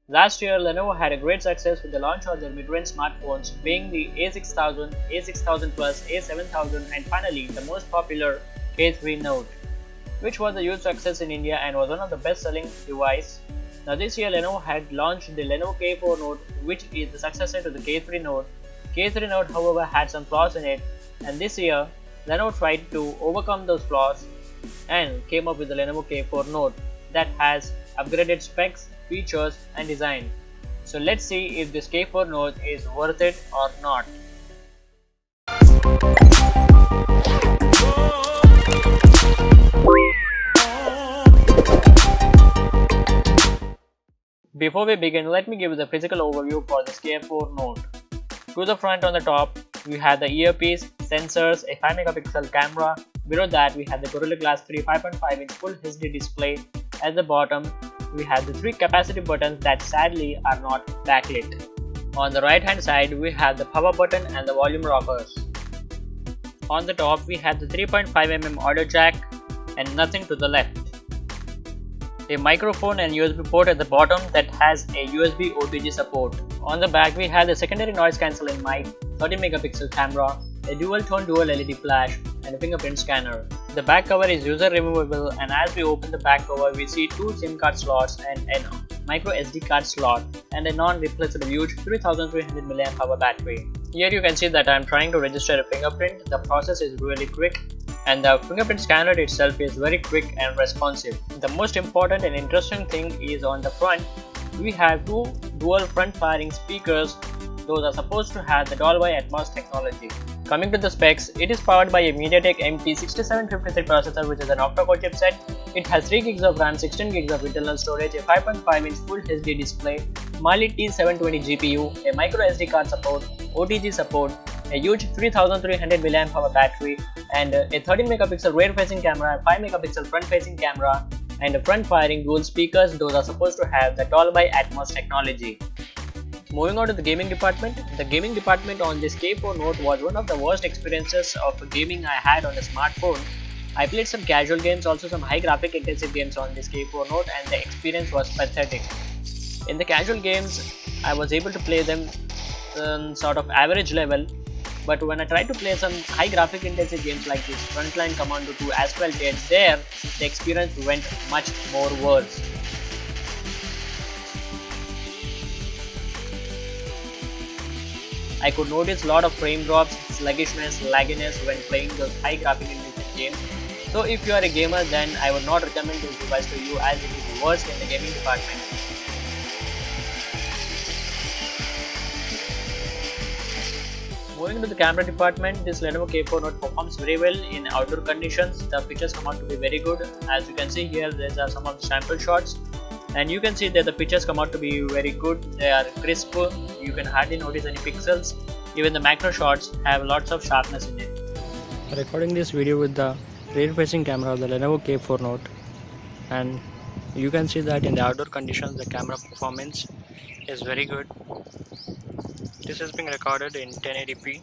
Last year, Lenovo had a great success with the launch of their mid-range smartphones, being the A6000, A6000 Plus, A7000, and finally the most popular K3 Note, which was a huge success in India and was one of the best-selling devices. Now this year, Lenovo had launched the Lenovo K4 Note, which is the successor to the K3 Note. K3 Note, however, had some flaws in it, and this year, Lenovo tried to overcome those flaws and came up with the Lenovo K4 Note that has upgraded specs, features, and design. So let's see if this K4 Note is worth it or not. Before we begin, let me give you the physical overview for this K4 Note. To the front on the top, we have the earpiece, sensors, a 5-megapixel camera. Below that, we have the Gorilla Glass 3 5.5-inch Full HD display. At the bottom, we have the 3 capacitive buttons that sadly are not backlit. On the right hand side, we have the power button and the volume rockers. On the top, we have the 3.5mm audio jack and nothing to the left. A microphone and USB port at the bottom that has a USB OTG support. On the back, we have the secondary noise cancelling mic, 30-megapixel camera, a dual tone dual LED flash, and a fingerprint scanner. The back cover is user removable, and as we open the back cover, we see 2 SIM card slots and a micro SD card slot and a non-replaceable huge 3300 mAh battery. Here you can see that I am trying to register a fingerprint. The process is really quick, and the fingerprint scanner itself is very quick and responsive. The most important and interesting thing is on the front, we have 2 dual front firing speakers. Those are supposed to have the Dolby Atmos technology. Coming to the specs, it is powered by a Mediatek MT6753 processor, which is an octa-core chipset. It has 3GB of RAM, 16GB of internal storage, a 5.5-inch Full HD display, Mali T720 GPU, a micro SD card support, OTG support, a huge 3300 mAh battery, and a 13-megapixel rear-facing camera, 5-megapixel front-facing camera, and a front-firing dual speakers. Those are supposed to have the Dolby Atmos technology. Moving on to the gaming department. The gaming department on this K4 Note was one of the worst experiences of gaming I had on a smartphone. I played some casual games, also some high graphic intensive games on this K4 Note, and the experience was pathetic. In the casual games, I was able to play them sort of average level, but when I tried to play some high graphic intensive games like this Frontline Commando 2 Asphalt 8, there the experience went much more worse. I could notice a lot of frame drops, sluggishness, lagginess when playing those high graphic intensive games. So if you are a gamer, then I would not recommend this device to you, as it is worst in the gaming department. Moving to the camera department, this Lenovo K4 Note performs very well in outdoor conditions. The pictures come out to be very good. As you can see here, these are some of the sample shots, and you can see that the pictures come out to be very good. They are crisp, you can hardly notice any pixels. Even the macro shots have lots of sharpness in it. Recording this video with the rear facing camera of the Lenovo K4 Note, and you can see that in the outdoor conditions the camera performance is very good. This is being recorded in 1080p,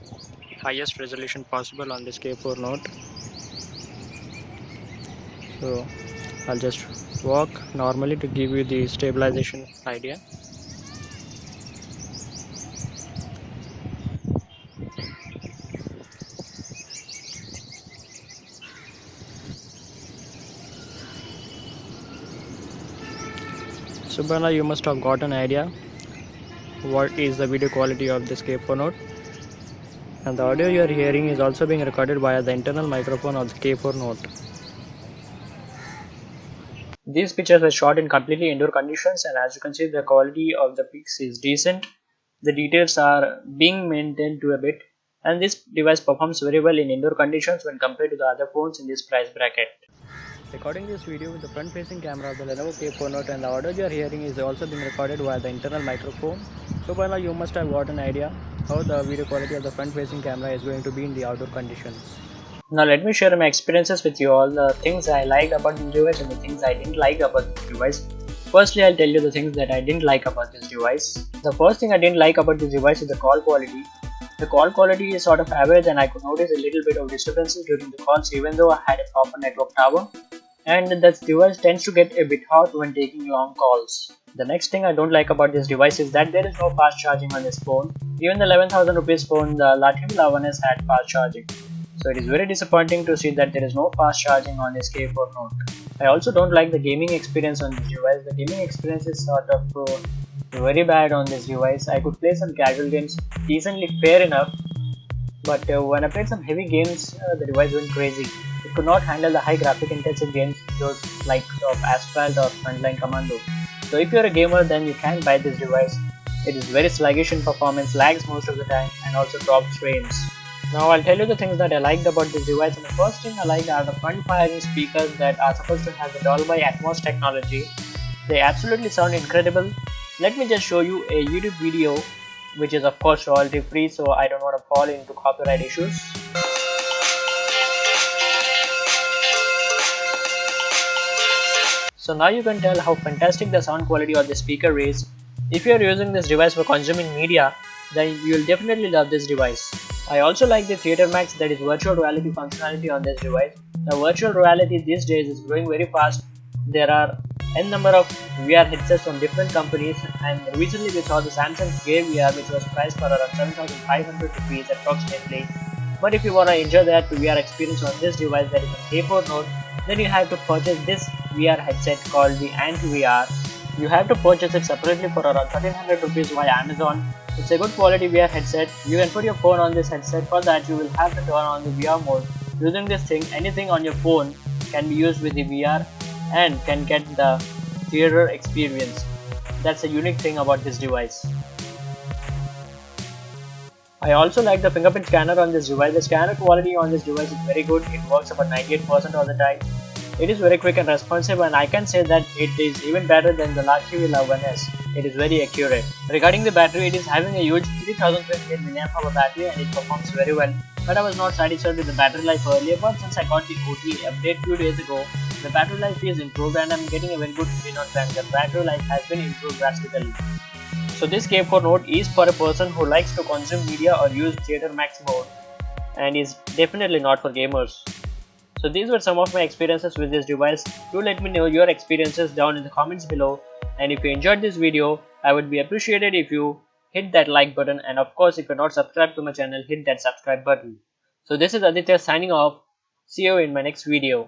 highest resolution possible on this K4 Note. So I'll just walk normally to give you the stabilization idea. So by now you must have got an idea what is the video quality of this K4 Note, and the audio you are hearing is also being recorded via the internal microphone of the K4 Note. These pictures were shot in completely indoor conditions, and as you can see, the quality of the pics is decent. The details are being maintained to a bit, and this device performs very well in indoor conditions when compared to the other phones in this price bracket. Recording this video with the front facing camera of the Lenovo K4 Note, and the audio you are hearing is also being recorded via the internal microphone. So by now you must have got an idea how the video quality of the front facing camera is going to be in the outdoor conditions. Now let me share my experiences with you all, the things I liked about this device and the things I didn't like about this device. Firstly, I'll tell you the things that I didn't like about this device. The first thing I didn't like about this device is the call quality. The call quality is sort of average, and I could notice a little bit of disturbances during the calls even though I had a proper network tower. And this device tends to get a bit hot when taking long calls. The next thing I don't like about this device is that there is no fast charging on this phone. Even the 11,000 rupees phone, the Lenovo K4 had fast charging. So it is very disappointing to see that there is no fast charging on this K4 Note. I also don't like the gaming experience on this device. The gaming experience is sort of very bad on this device. I could play some casual games decently fair enough, but when I played some heavy games, the device went crazy. It could not handle the high graphic intensive games, those like of Asphalt or Frontline Commando. So if you're a gamer, then you can buy this device. It is very sluggish in performance, lags most of the time, and also drops frames. Now I'll tell you the things that I liked about this device, and the first thing I liked are the front-firing speakers that are supposed to have the Dolby Atmos technology. They absolutely sound incredible. Let me just show you a YouTube video, which is of course royalty free, so I don't want to fall into copyright issues. So now you can tell how fantastic the sound quality of the speaker is. If you are using this device for consuming media, then you will definitely love this device. I also like the Theater Max, that is virtual reality functionality on this device. The virtual reality these days is growing very fast. There are n number of VR headsets from different companies, and recently we saw the Samsung Gear VR, which was priced for around 7,500 rupees approximately. But if you want to enjoy that VR experience on this device, that is a K4 Note, then you have to purchase this VR headset called the Ant VR. You have to purchase it separately for around 1300 rupees via Amazon. It's a good quality VR headset. You can put your phone on this headset. For that, you will have to turn on the VR mode. Using this thing, anything on your phone can be used with the VR and can get the theater experience. That's a unique thing about this device. I also like the fingerprint scanner on this device. The scanner quality on this device is very good. It works about 98% of the time. It is very quick and responsive, and I can say that it is even better than the Lenovo K4. It is very accurate. Regarding the battery, it is having a huge 3028 mAh battery and it performs very well. But I was not satisfied with the battery life earlier, but since I got the OTA update few days ago, the battery life is improved and I'm getting a very good feeling on that. The battery life has been improved drastically. So this K4 Note is for a person who likes to consume media or use Theater Max mode, and is definitely not for gamers. So these were some of my experiences with this device. Do let me know your experiences down in the comments below, and if you enjoyed this video, I would be appreciated if you hit that like button, and of course if you're not subscribed to my channel, hit that subscribe button. So this is Aditya signing off. See you in my next video.